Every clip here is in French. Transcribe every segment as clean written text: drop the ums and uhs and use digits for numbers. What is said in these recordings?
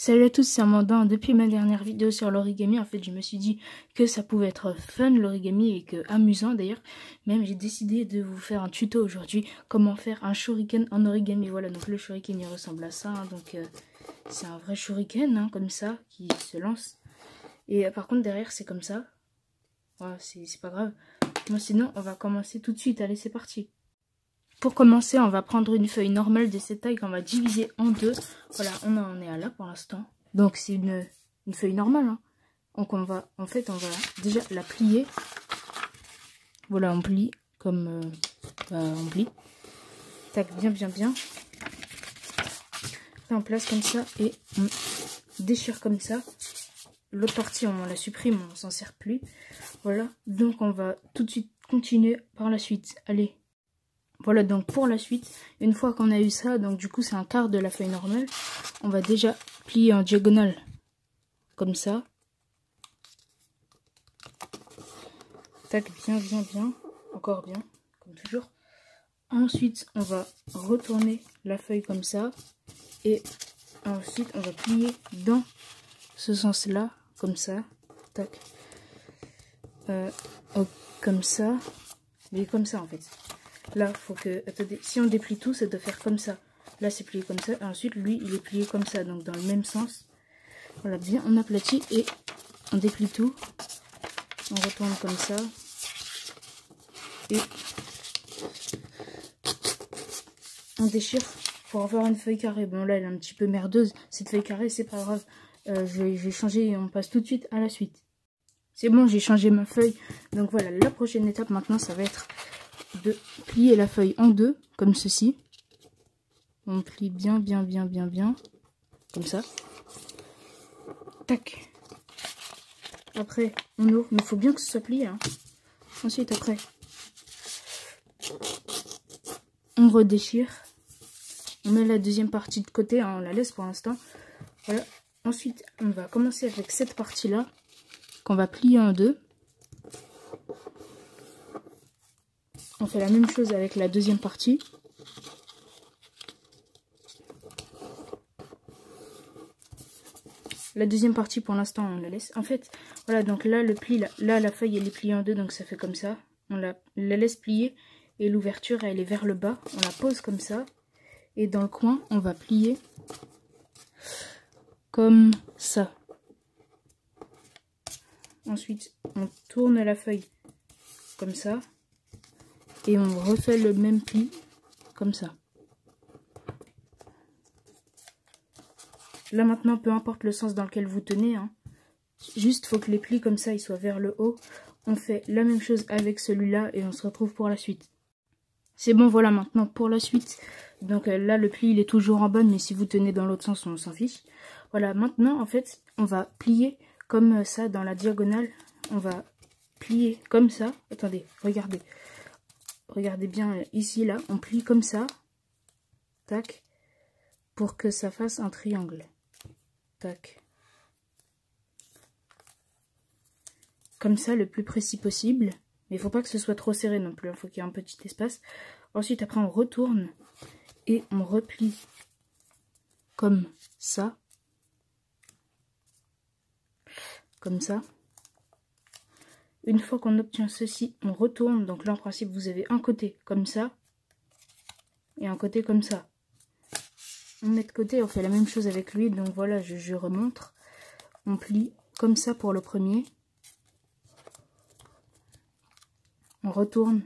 Salut à tous, c'est Amandin. Depuis ma dernière vidéo sur l'origami, en fait, je me suis dit que ça pouvait être fun l'origami et que amusant d'ailleurs. Même j'ai décidé de vous faire un tuto aujourd'hui, comment faire un shuriken en origami. Voilà, donc le shuriken il ressemble à ça, hein, donc c'est un vrai shuriken, hein, comme ça, qui se lance. Et par contre derrière c'est comme ça. Voilà, c'est pas grave. Bon, sinon on va commencer tout de suite. Allez, c'est parti. Pour commencer, on va prendre une feuille normale de cette taille qu'on va diviser en deux. Voilà, on en est à là pour l'instant. Donc c'est une feuille normale, hein. Donc on va déjà la plier. Voilà, on plie comme on plie. Tac, bien. Là, on place comme ça et on déchire comme ça. L'autre partie, on la supprime, on s'en sert plus. Voilà, donc on va tout de suite continuer par la suite. Allez. Voilà, donc pour la suite, une fois qu'on a eu ça, donc du coup c'est un quart de la feuille normale, on va déjà plier en diagonale, comme ça. Tac, bien, encore bien, comme toujours. Ensuite, on va retourner la feuille comme ça, et ensuite on va plier dans ce sens-là, comme ça, tac, comme ça, mais comme ça en fait. Là, faut que... Attendez, si on déplie tout, ça doit faire comme ça. Là, c'est plié comme ça. Et ensuite, lui, il est plié comme ça. Donc, dans le même sens. Voilà, bien, on aplatit et on déplie tout. On retourne comme ça. Et on déchire pour avoir une feuille carrée. Bon, là, elle est un petit peu merdeuse. Cette feuille carrée, c'est pas grave. Je vais changer et on passe tout de suite à la suite. C'est bon, j'ai changé ma feuille. Donc, voilà, la prochaine étape, maintenant, ça va être de plier la feuille en deux, comme ceci. On plie bien, comme ça. Tac. Après, on ouvre, mais il faut bien que ce soit plié, hein. Ensuite, après, on redéchire. On met la deuxième partie de côté, hein, on la laisse pour l'instant. Voilà. Ensuite, on va commencer avec cette partie-là, qu'on va plier en deux. On fait la même chose avec la deuxième partie. La deuxième partie, pour l'instant, on la laisse. En fait, voilà, donc là, le pli, là, la feuille, elle est pliée en deux, donc ça fait comme ça. On la laisse plier et l'ouverture, elle est vers le bas. On la pose comme ça. Et dans le coin, on va plier comme ça. Ensuite, on tourne la feuille comme ça. Et on refait le même pli, comme ça. Là maintenant, peu importe le sens dans lequel vous tenez, hein, juste faut que les plis comme ça, ils soient vers le haut. On fait la même chose avec celui-là et on se retrouve pour la suite. C'est bon, voilà maintenant pour la suite. Donc là, le pli, il est toujours en bas, mais si vous tenez dans l'autre sens, on s'en fiche. Voilà, maintenant, en fait, on va plier comme ça dans la diagonale. On va plier comme ça. Attendez, regardez. Regardez bien ici, là, on plie comme ça, tac, pour que ça fasse un triangle, tac. Comme ça, le plus précis possible, mais il faut pas que ce soit trop serré non plus, il faut qu'il y ait un petit espace. Ensuite, après, on retourne et on replie comme ça, comme ça. Une fois qu'on obtient ceci, on retourne. Donc là, en principe, vous avez un côté comme ça et un côté comme ça. On met de côté, on fait la même chose avec lui. Donc voilà, je remontre. On plie comme ça pour le premier. On retourne.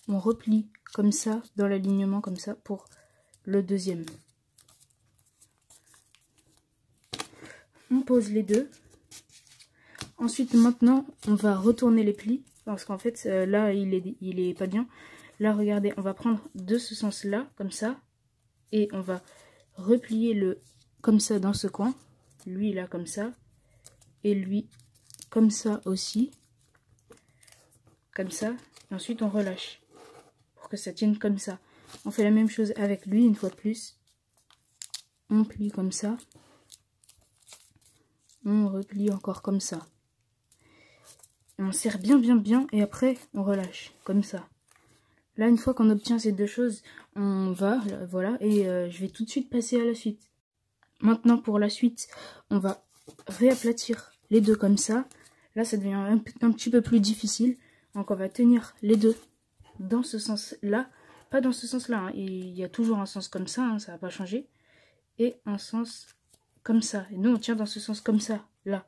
On replie comme ça, dans l'alignement comme ça, pour le deuxième. On pose les deux. Ensuite, maintenant, on va retourner les plis. Parce qu'en fait, là, il est pas bien. Là, regardez, on va prendre de ce sens-là, comme ça. Et on va replier le comme ça dans ce coin. Lui, là, comme ça. Et lui, comme ça aussi. Comme ça. Et ensuite, on relâche. Pour que ça tienne comme ça. On fait la même chose avec lui, une fois de plus. On plie comme ça. On replie encore comme ça. On serre bien et après on relâche comme ça. Là, une fois qu'on obtient ces deux choses, on va, voilà, et je vais tout de suite passer à la suite. Maintenant, pour la suite, on va réaplatir les deux comme ça. Là, ça devient un petit peu plus difficile. Donc, on va tenir les deux dans ce sens-là. Pas dans ce sens-là, hein. Il y a toujours un sens comme ça, hein, ça va pas changer. Et un sens comme ça. Et nous, on tient dans ce sens comme ça, là.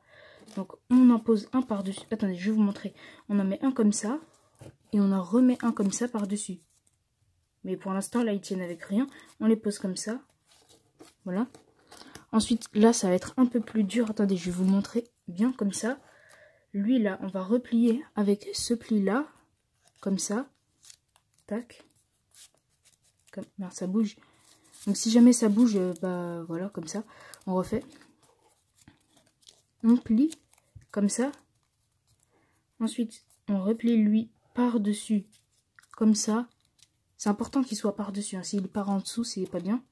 Donc, on en pose un par-dessus. Attendez, je vais vous montrer. On en met un comme ça. Et on en remet un comme ça par-dessus. Mais pour l'instant, là, ils tiennent avec rien. On les pose comme ça. Voilà. Ensuite, là, ça va être un peu plus dur. Attendez, je vais vous montrer bien comme ça. Lui, là, on va replier avec ce pli-là. Comme ça. Tac. Comme... Non, ça bouge. Donc, si jamais ça bouge, bah, voilà, comme ça. On refait. On plie. Comme ça. Ensuite, on replie lui par-dessus. Comme ça. C'est important qu'il soit par-dessus. Hein. S'il part en dessous, c'est pas bien.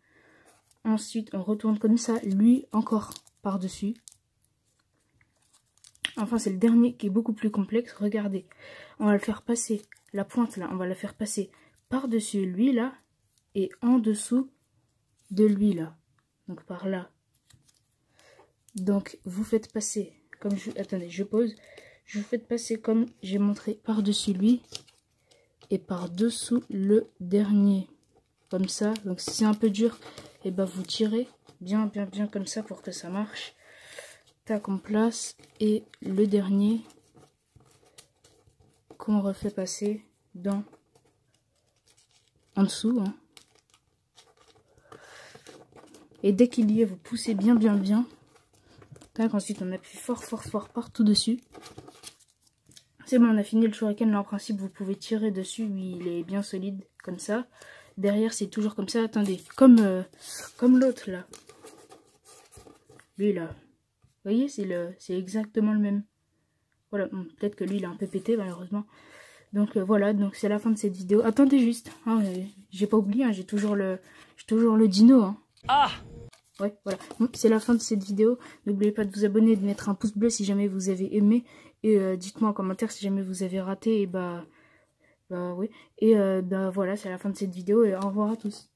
Ensuite, on retourne comme ça. Lui, encore par-dessus. Enfin, c'est le dernier qui est beaucoup plus complexe. Regardez. On va le faire passer. La pointe, là, on va la faire passer par-dessus lui, là. Et en dessous de lui, là. Donc, par là. Donc, vous faites passer comme je... Attendez, je pose. Je vous fais passer comme j'ai montré par-dessus lui. Et par-dessous le dernier. Comme ça. Donc, si c'est un peu dur, et ben vous tirez bien comme ça pour que ça marche. Tac, on place. Et le dernier qu'on refait passer dans en dessous. Hein. Et dès qu'il y est, vous poussez bien. Tac, ensuite on appuie fort partout dessus. C'est bon, on a fini le shuriken. Là, en principe, vous pouvez tirer dessus. Lui, il est bien solide comme ça. Derrière, c'est toujours comme ça. Attendez, comme l'autre là. Lui là. Vous voyez, c'est exactement le même. Voilà, bon, peut-être que lui, il est un peu pété, malheureusement. Donc voilà, donc c'est la fin de cette vidéo. Attendez juste, hein, j'ai pas oublié, hein, j'ai toujours le dino. Hein. Ah! Ouais, voilà. C'est la fin de cette vidéo. N'oubliez pas de vous abonner, de mettre un pouce bleu si jamais vous avez aimé. Et dites-moi en commentaire si jamais vous avez raté. Et bah oui. Et bah voilà, c'est la fin de cette vidéo. Et au revoir à tous.